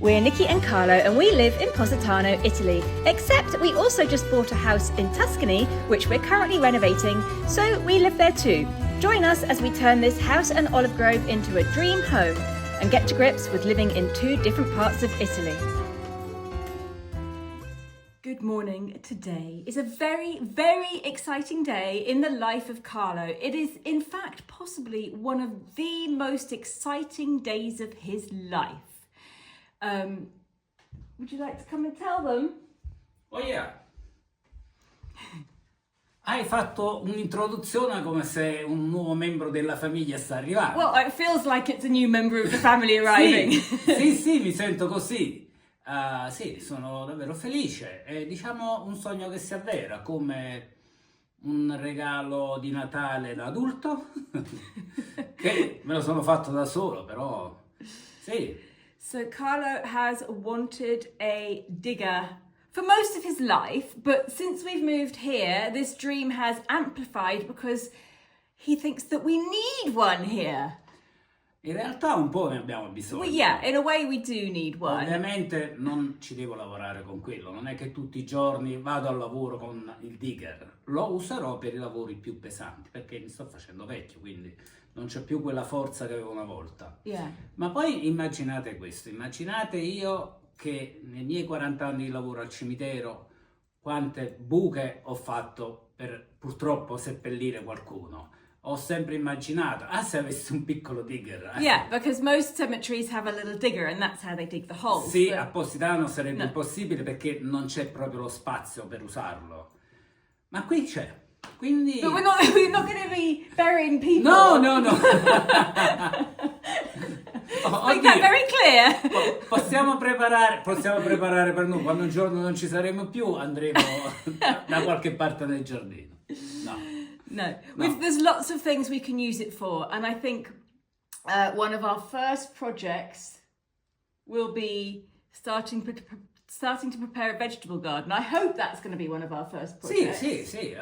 We're Nicki and Carlo and we live in Positano, Italy, except we also just bought a house in Tuscany, which we're currently renovating, so we live there too. Join us as we turn this house and olive grove into a dream home and get to grips with living in two different parts of Italy. Good morning. Today is a very, very exciting day in the life of Carlo. It is, in fact, possibly one of the most exciting days of his life. Would you like to come and tell them? Oh yeah. Hai fatto un'introduzione come se un nuovo membro della famiglia sta arrivando. Well, it feels like it's a new member of the family arriving. Sì, mi sento così. Sì, sono davvero felice. È, diciamo, un sogno che si avvera, come un regalo di Natale da adulto, che me lo sono fatto da solo, però sì. So Carlo has wanted a digger for most of his life, but since we've moved here, this dream has amplified because he thinks that we need one here. In realtà un po' ne abbiamo bisogno. Well, yeah, in a way we do need one. Ovviamente non ci devo lavorare con quello, non è che tutti i giorni vado al lavoro con il digger, lo userò per i lavori più pesanti, perché mi sto facendo vecchio, quindi non c'è più quella forza che avevo una volta. Yeah. Ma poi immaginate questo, immaginate io che nei miei 40 anni di lavoro al cimitero, quante buche ho fatto per purtroppo seppellire qualcuno. Ho sempre immaginato, se avessi un piccolo digger. Yeah, because most cemeteries have a little digger and that's how they dig the holes. Sì, but... a Positano sarebbe impossibile perché non c'è proprio lo spazio per usarlo. Ma qui c'è, quindi... But we're not going to be burying people. No. Make that very clear. Possiamo preparare per noi, quando un giorno non ci saremo più, andremo da qualche parte nel giardino. No. There's lots of things we can use it for, and I think one of our first projects will be starting to prepare a vegetable garden. I hope that's going to be one of our first projects. Sì.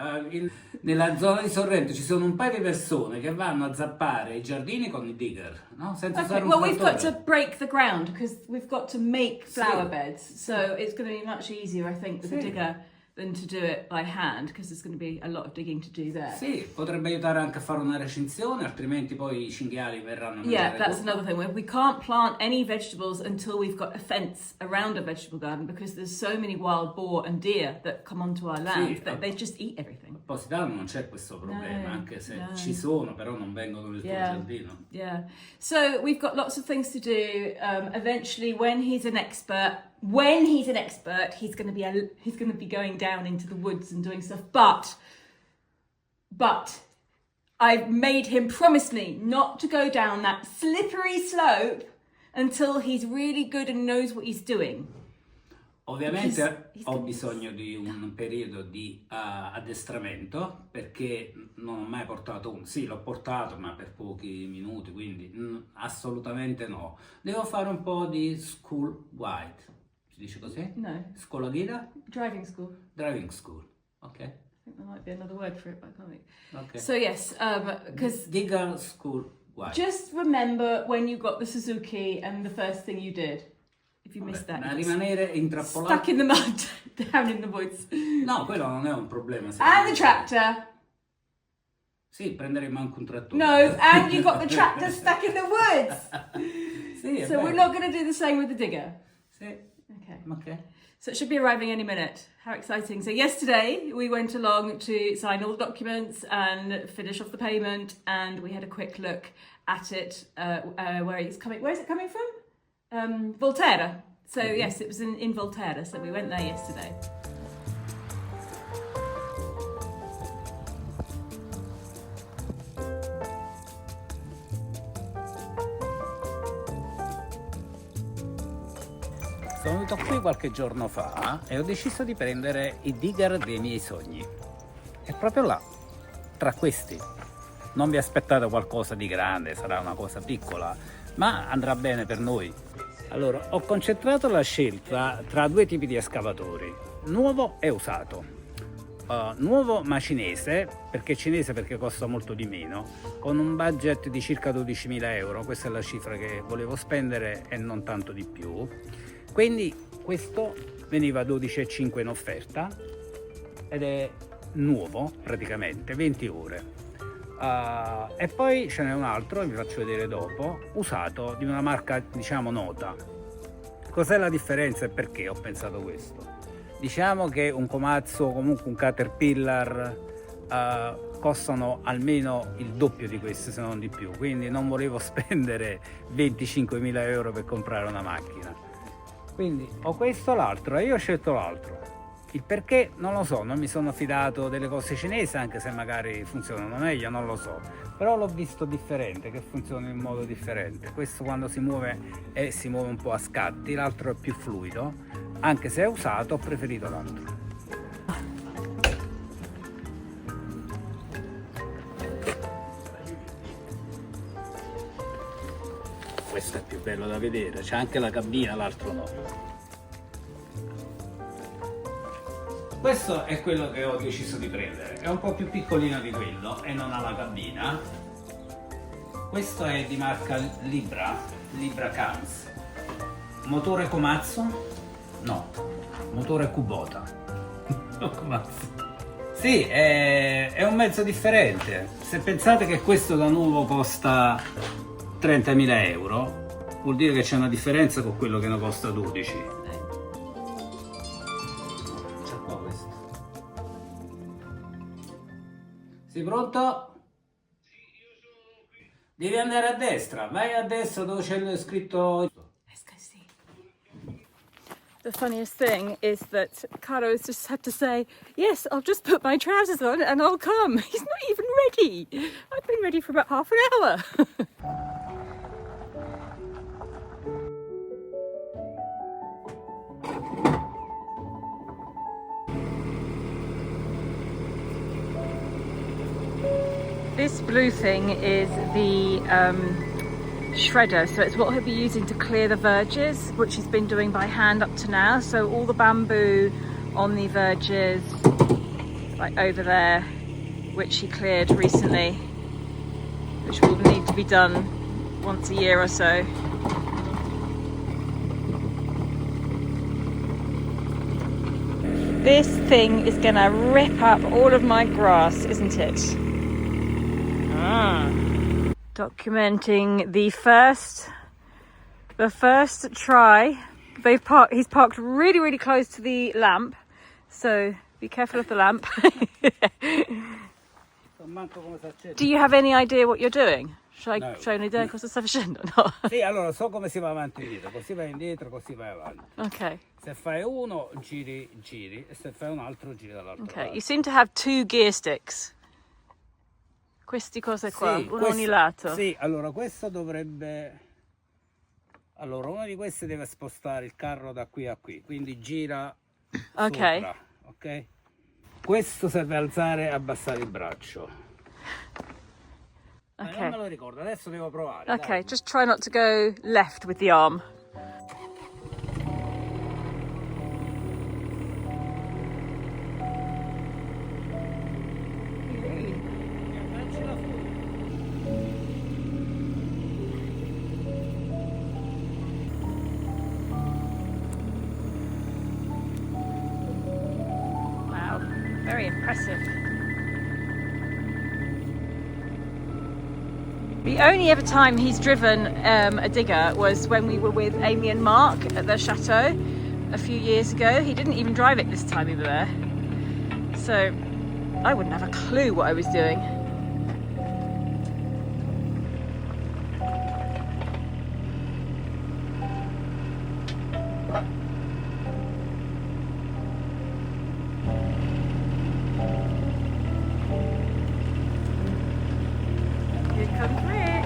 Nella zona di Sorrento ci sono un paio di persone che vanno a zappare i giardini con i digger, no? Senza usare un trattore. We've got to break the ground because we've got to make flower beds, so it's going to be much easier, I think, with a digger than to do it by hand, because there's going to be a lot of digging to do there. Sì, potrebbe aiutare anche a fare una recinzione, altrimenti poi i cinghiali verranno a mangiare. Yeah, that's another thing. We can't plant any vegetables until we've got a fence around a vegetable garden, because there's so many wild boar and deer that come onto our land that they just eat everything. A Positano non c'è questo problema, anche se ci sono, però non vengono nel tuo giardino. Yeah. So we've got lots of things to do. Eventually, when he's an expert, he's going to be going down into the woods and doing stuff. But I've made him promise me not to go down that slippery slope until he's really good and knows what he's doing. Ovviamente ho bisogno di un periodo di addestramento, perché non ho mai portato uno. Sì, l'ho portato, ma per pochi minuti, quindi assolutamente no. Devo fare un po' di school guide. Si dice così? No. Scuola guida? Driving school. Driving school, ok. I think there might be another word for it, but I can't think. Okay. So yes, because Digger school guide. Just remember when you got the Suzuki and the first thing you did. If you missed that, rimanere intrappolato. Stuck in the mud, down in the woods. No, quello non è un problema. And the tractor. Sì, prenderemo anche un trattore. No, and you got the tractor stuck in the woods. Sì, so we're not going to do the same with the digger. Sì. Okay. So it should be arriving any minute. How exciting. So yesterday we went along to sign all the documents and finish off the payment, and we had a quick look at it, where it's coming. Where is it coming from? Volterra. So yes, it was in Volterra, so we went there yesterday. Sono venuto qui qualche giorno fa e ho deciso di prendere i digger dei miei sogni. È proprio là, tra questi. Non vi aspettate qualcosa di grande, sarà una cosa piccola, ma andrà bene per noi. Allora, ho concentrato la scelta tra due tipi di escavatori, nuovo e usato. nuovo ma cinese, perché costa molto di meno, con un budget di circa 12.000 euro. Questa è la cifra che volevo spendere e non tanto di più. Quindi questo veniva a 12,5 in offerta ed è nuovo praticamente, 20 ore. E poi ce n'è un altro, vi faccio vedere dopo, usato, di una marca diciamo nota. Cos'è la differenza e perché ho pensato questo? Diciamo che un Komatsu o comunque un Caterpillar costano almeno il doppio di questi, se non di più, quindi non volevo spendere 25.000 euro per comprare una macchina. Quindi ho questo o l'altro e io ho scelto l'altro. Il perché non lo so, non mi sono fidato delle cose cinesi, anche se magari funzionano meglio, non lo so. Però l'ho visto differente, che funziona in modo differente. Questo quando si muove si muove un po' a scatti, l'altro è più fluido, anche se è usato ho preferito l'altro. Questo è più bello da vedere, c'è anche la cabina, l'altro no. Questo è quello che ho deciso di prendere, è un po' più piccolino di quello e non ha la cabina. Questo è di marca Libra Cams. Motore Komatsu? No, motore Kubota. No, Komatsu. Sì, è un mezzo differente. Se pensate che questo da nuovo costa 30.000 euro, vuol dire che c'è una differenza con quello che ne costa 12. Sei pronto? Sì, io sono qui. Devi andare a destra, vai a destra dove c'è scritto. Let's go see. The funniest thing is that Carlos just had to say, yes, I'll just put my trousers on and I'll come. He's not even ready. I've been ready for about half an hour. This blue thing is the shredder, so it's what he'll be using to clear the verges, which he's been doing by hand up to now. So all the bamboo on the verges, like over there, which he cleared recently, which will need to be done once a year or so. This thing is gonna rip up all of my grass, isn't it? Documenting the first try. He's parked really close to the lamp, so be careful of the lamp. Do you have any idea what you're doing? Should I show un'idea cosa sta facendo? No. Sì, allora so come si va avanti e indietro, così vai indietro, così vai avanti. Okay. Se fai uno giri e se fai un altro giri dall'altro lato. You seem to have two gear sticks. Questi cose qua, sì, uno ogni lato. Sì, allora questo dovrebbe... Allora, uno di questi deve spostare il carro da qui a qui, quindi gira sopra, ok? Questo serve alzare e abbassare il braccio. Okay. Non me lo ricordo, adesso devo provare. Okay, dai. just try not to go left with the arm. Wow, very impressive. The only ever time he's driven a digger was when we were with Amy and Mark at their chateau a few years ago. He didn't even drive it this time we were there. So I wouldn't have a clue what I was doing. Here comes Rick.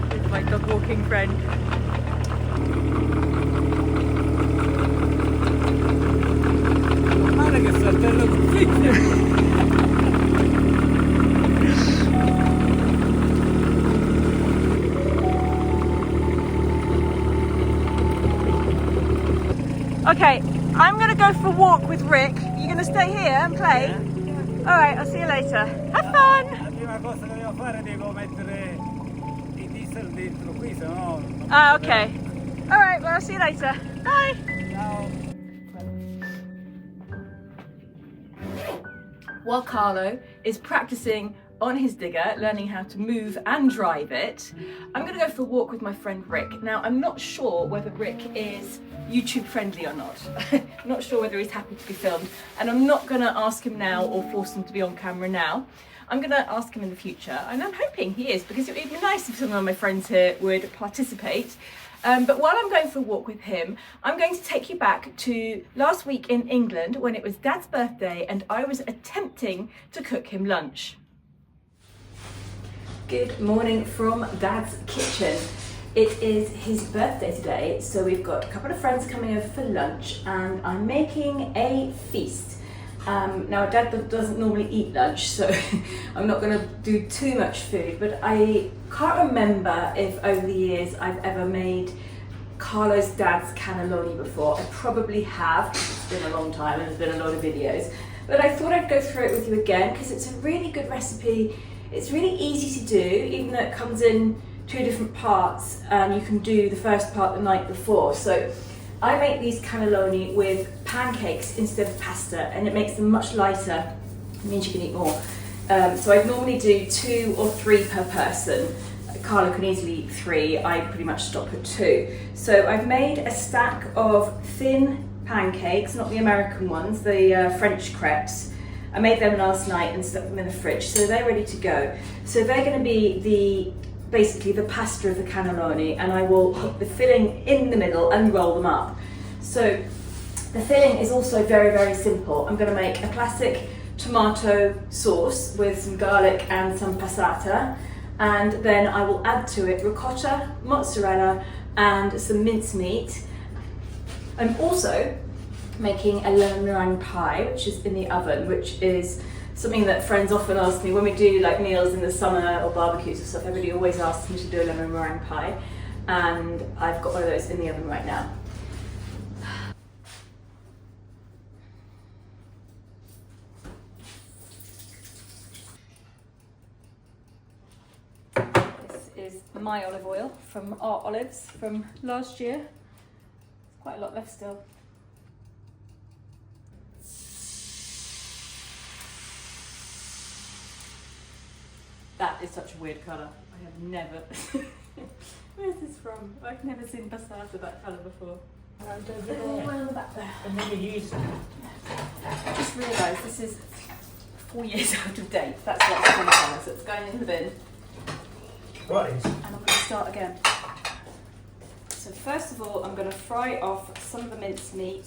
This is my dog walking friend. Guarda che saltello così. Okay, I'm gonna go for a walk with Rick. You going to stay here and play? Alright, I'll see you later. Have fun! La prima cosa che devo fare devo mettere i diesel dentro qui, se no... Ah, okay. Alright, well, I'll see you later. Bye! Ciao! While Carlo is practicing on his digger, learning how to move and drive it, I'm going to go for a walk with my friend Rick. Now, I'm not sure whether Rick is YouTube friendly or not. I'm not sure whether he's happy to be filmed, and I'm not going to ask him now or force him to be on camera now. I'm going to ask him in the future, and I'm hoping he is, because it would be nice if some of my friends here would participate. But while I'm going for a walk with him, I'm going to take you back to last week in England when it was Dad's birthday and I was attempting to cook him lunch. Good morning from Dad's kitchen. It is his birthday today, so we've got a couple of friends coming over for lunch and I'm making a feast. Now Dad doesn't normally eat lunch, so I'm not going to do too much food, but I can't remember if over the years I've ever made Carlo's dad's cannelloni before. I probably have, it's been a long time and there's been a lot of videos, but I thought I'd go through it with you again because it's a really good recipe. It's really easy to do, even though it comes in 2 different parts and you can do the first part the night before. So I make these cannelloni with pancakes instead of pasta, and it makes them much lighter. It means you can eat more. So I normally do 2 or 3 per person. Carlo can easily eat 3, I pretty much stop at 2. So I've made a stack of thin pancakes, not the American ones, the French crepes. I made them last night and stuck them in the fridge, so they're ready to go. So they're going to be basically the pasta of the cannelloni, and I will put the filling in the middle and roll them up. So the filling is also very, very simple. I'm going to make a classic tomato sauce with some garlic and some passata, and then I will add to it ricotta, mozzarella and some mincemeat. I'm also making a lemon meringue pie, which is in the oven, which is something that friends often ask me when we do like meals in the summer or barbecues and stuff. Everybody always asks me to do a lemon meringue pie, and I've got one of those in the oven right now. This is my olive oil from our olives from last year. There's quite a lot left still. That is such a weird colour. I have never... Where's this from? I've never seen passata that colour before. On the back there. And then you use it. I just realised this is 4 years out of date. That's what's on the colour, so it's going in the bin. Right. And I'm going to start again. So first of all, I'm going to fry off some of the minced meat.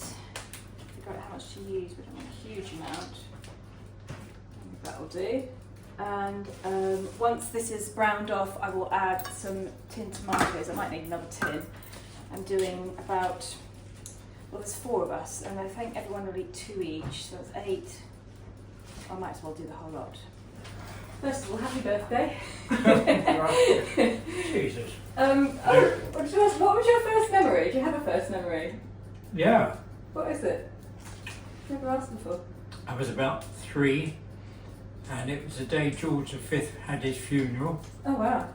Figure out how much to use. We don't want a huge amount. That'll do. And once this is browned off, I will add some tinned tomatoes. I might need another tin. I'm doing about, well, there's 4 of us, and I think everyone will eat 2 each, so that's 8. I might as well do the whole lot. First of all, happy birthday. Jesus. What was your first memory? Do you have a first memory? Yeah. What is it? Never asked before. I was about 3, and it was the day George V had his funeral, Oh wow.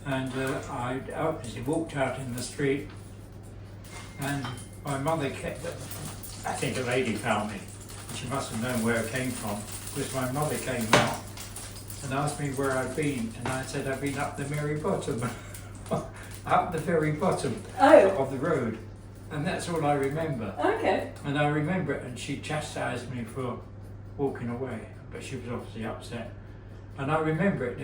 and I obviously walked out in the street, and my mother kept, I think a lady found me, and she must have known where I came from, because my mother came out and asked me where I'd been, and I said I'd been up the very bottom, up the very bottom of the road, and that's all I remember. Okay. And I remember it, and she chastised me for walking away, but she was obviously upset. And I remember it,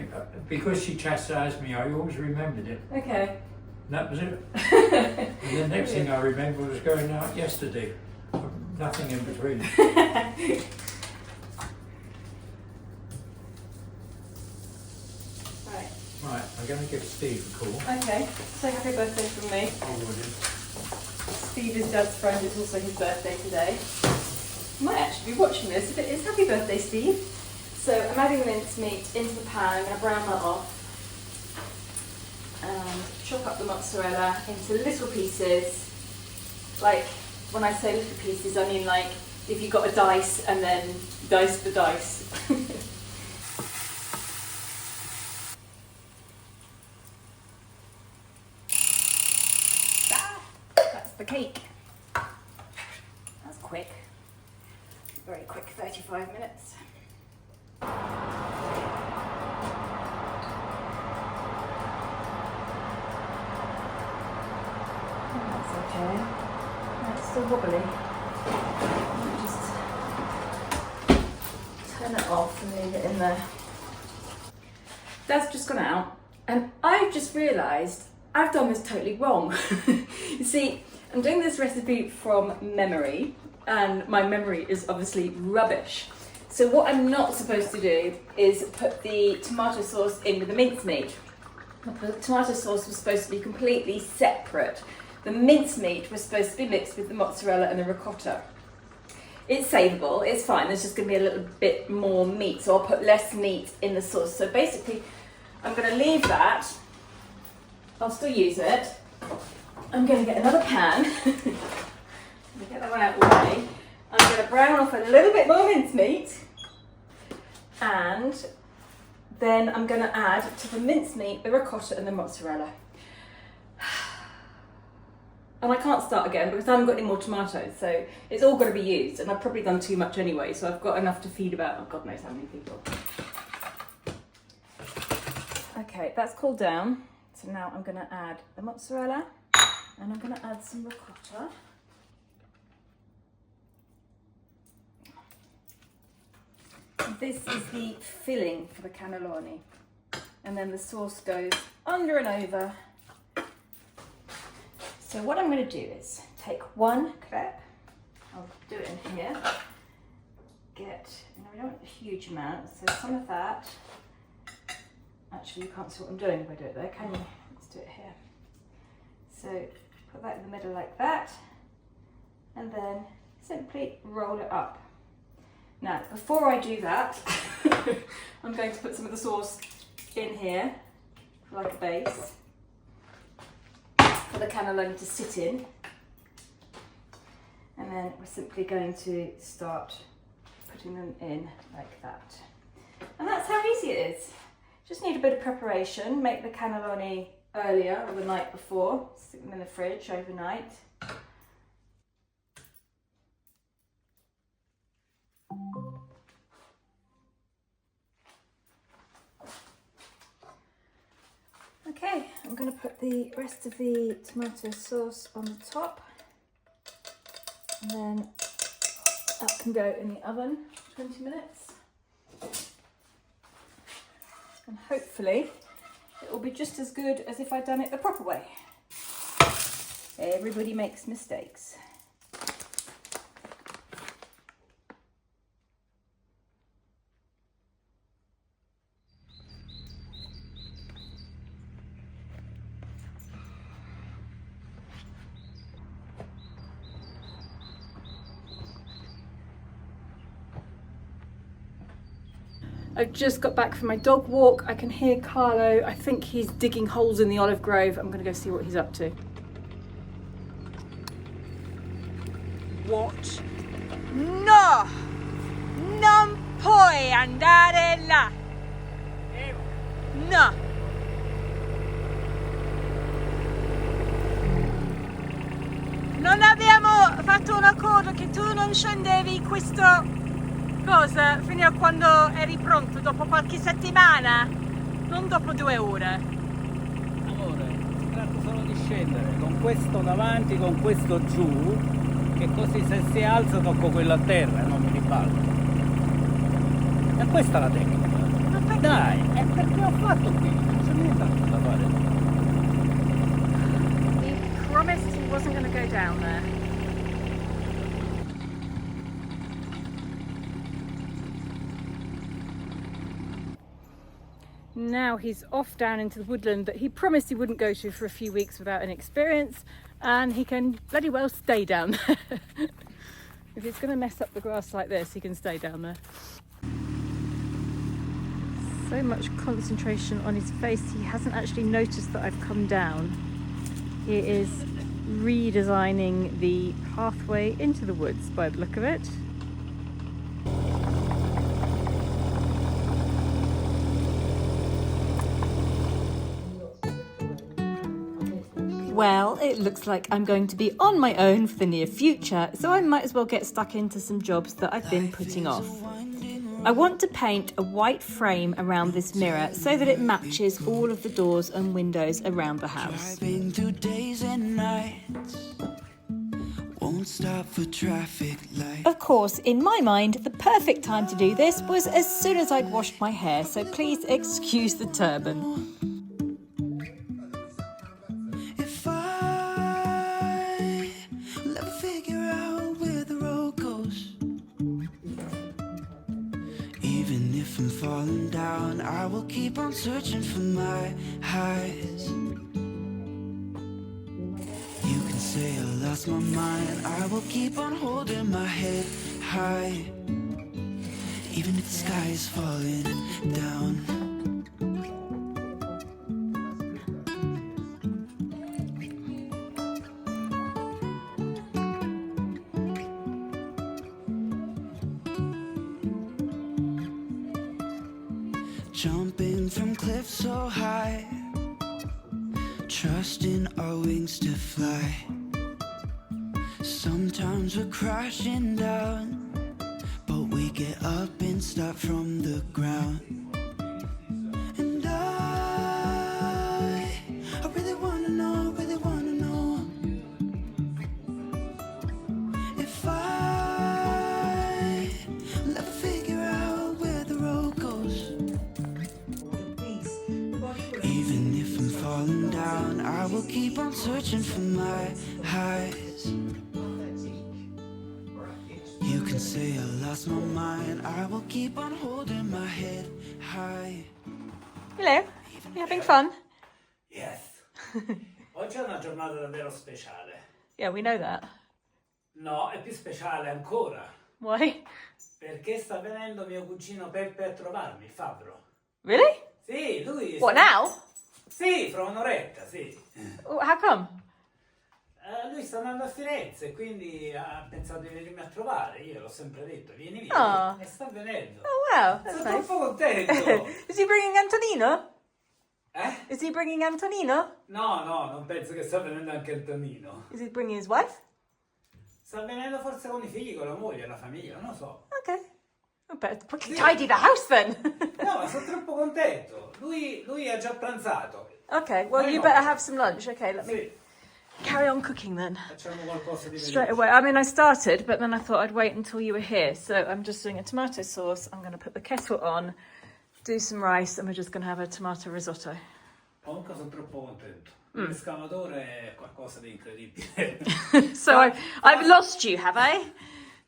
because she chastised me, I always remembered it. Okay. And that was it. And the next thing I remember was going out yesterday. Nothing in between. Right, I'm going to give Steve a call. Okay. Say happy birthday from me. I would. Steve is Dad's friend. It's also his birthday today. You might actually be watching this if it is. Happy birthday, Steve. So I'm adding mincemeat into the pan. I'm going to brown that off. And chop up the mozzarella into little pieces. Like, when I say little pieces, I mean like if you've got a dice and then dice the dice. That's the cake. That's quick. Very quick, 35 minutes. That's okay. That's still wobbly. Just turn it off and leave it in there. That's just gone out, and I've just realised I've done this totally wrong. You see, I'm doing this recipe from memory, and my memory is obviously rubbish. So what I'm not supposed to do is put the tomato sauce in with the mincemeat. The tomato sauce was supposed to be completely separate. The mincemeat was supposed to be mixed with the mozzarella and the ricotta. It's savable, it's fine, there's just going to be a little bit more meat, so I'll put less meat in the sauce. So basically, I'm going to leave that. I'll still use it. I'm going to get another pan. Let me get that one out of the way. I'm going to brown off a little bit more mincemeat, and then I'm going to add to the mincemeat the ricotta and the mozzarella. And I can't start again because I haven't got any more tomatoes, so it's all got to be used, and I've probably done too much anyway, so I've got enough to feed about, oh, God knows how many people. Okay, that's cooled down. So now I'm going to add the mozzarella, and I'm going to add some ricotta. This is the filling for the cannelloni, and then the sauce goes under and over. So what I'm going to do is take one crepe, I'll do it in here, we don't want a huge amount, so some of that, actually you can't see what I'm doing if I do it there, can you? Let's do it here. So put that in the middle like that, and then simply roll it up. Now, before I do that, I'm going to put some of the sauce in here, like a base, for the cannelloni to sit in. And then we're simply going to start putting them in like that. And that's how easy it is. Just need a bit of preparation. Make the cannelloni earlier or the night before. Stick them in the fridge overnight. Okay, I'm going to put the rest of the tomato sauce on the top, and then that can go in the oven for 20 minutes. And hopefully it will be just as good as if I'd done it the proper way. Everybody makes mistakes. I've just got back from my dog walk. I can hear Carlo. I think he's digging holes in the olive grove. I'm going to go see what he's up to. What? No! Non puoi andare là! No! Non abbiamo fatto un accordo che tu non scendevi questo cosa fino a quando eri pronto, dopo qualche settimana, non dopo 2 ore. Amore, si tratta solo di scendere, con questo davanti, con questo giù, che così se si alza tocco quello a terra e non mi ribalto. E questa è la tecnica. Ma perché? Dai, è perché ho fatto qui, non c'è nient'altro da fare. He promised he wasn't going to go down there. Now he's off down into the woodland that he promised he wouldn't go to for a few weeks without any experience, and he can bloody well stay down there. If he's going to mess up the grass like this, he can stay down there. So much concentration on his face, he hasn't actually noticed that I've come down. He is redesigning the pathway into the woods by the look of it. Well, it looks like I'm going to be on my own for the near future, so I might as well get stuck into some jobs that I've been putting off. I want to paint a white frame around this mirror so that it matches all of the doors and windows around the house. Driving through days and nights, won't stop for traffic lights. Of course, in my mind, the perfect time to do this was as soon as I'd washed my hair, so please excuse the turban. If I will ever figure out where the road goes, even if I'm falling down, I will keep on searching for my highs. You can say I lost my mind, I will keep on holding my head high, even if the sky is falling down. Jumping from cliffs so high, trusting our wings to fly. Sometimes we're crashing down, but we get up and start from the ground. And I really wanna know if I will ever figure out where the road goes. Even if I'm falling down, I will keep on searching for my highs. You can say I lost my mind, I will keep on holding my head high. Hello, you having fun? Yes. Oggi è una giornata davvero speciale. Yeah, we know that. No, è più speciale ancora. Why? Perché sta venendo mio cugino Peppe a trovarmi, Fabro. Really? Sì, lui... What, now? Sì, fra un'oretta, sì. How come? Lui sta andando a Firenze, quindi ha pensato di venirmi a trovare. Io l'ho sempre detto, vieni via. Ah. E sta venendo. Oh wow, that's Sono nice. troppo contento. Is he bringing Antonino? Eh? Is he bringing Antonino? No, non penso che sta venendo anche Antonino. Is he bringing his wife? Sta venendo forse con i figli, con la moglie, la famiglia, non lo so. Okay. I better quickly tidy the house then. No, ma sono troppo contento. Lui ha già pranzato. Okay, well, Why you not? better have some lunch. Okay, let me Sì, carry on cooking then. facciamo qualcosa di Straight veloce. away. I mean, I started, but then I thought I'd wait until you were here. So I'm just doing a tomato sauce. I'm going to put the kettle on, do some rice, and we're just going to have a tomato risotto. Comunque sono troppo contento. L'escavatore è qualcosa di incredibile. So I've lost you, have I?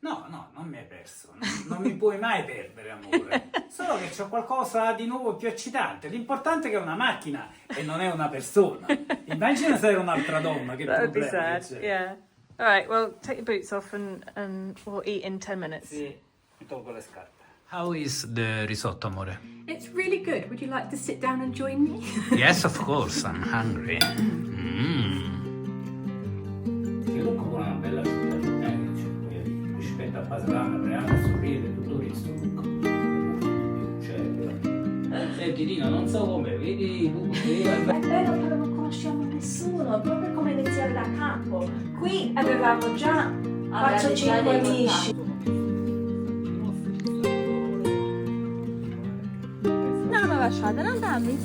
No, non mi hai perso. Non mi puoi mai perdere, amore. Solo che c'ho qualcosa di nuovo più eccitante. L'importante è che è una macchina e non è una persona. Immagina se era un'altra donna, che That would be problema sad. che c'è. Yeah. All right. Well, take your boots off and we'll eat in 10 minutes. Sì, mi tolgo le scarpe. How is the risotto, amore? It's really good. Would you like to sit down and join me? Yes, of course, I'm hungry. Che comunque una bella città, rispetto a Positano, Renovation, sorride, tutto questo comunque. Senti Dino, non so come, vedi tu È vero che non conosciamo nessuno, proprio come iniziare da capo. Qui avevamo già 4-5 amici. No, ma lasciate, non dammi,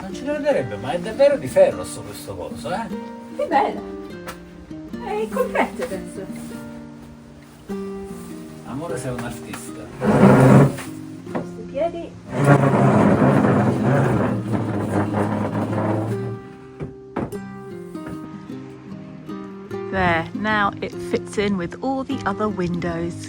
Non ci crederebbe, ma è davvero di ferro questo coso, eh? Che bella! È complete, penso. Amore, sei un artista. Questi piedi. There, now it fits in with all the other windows.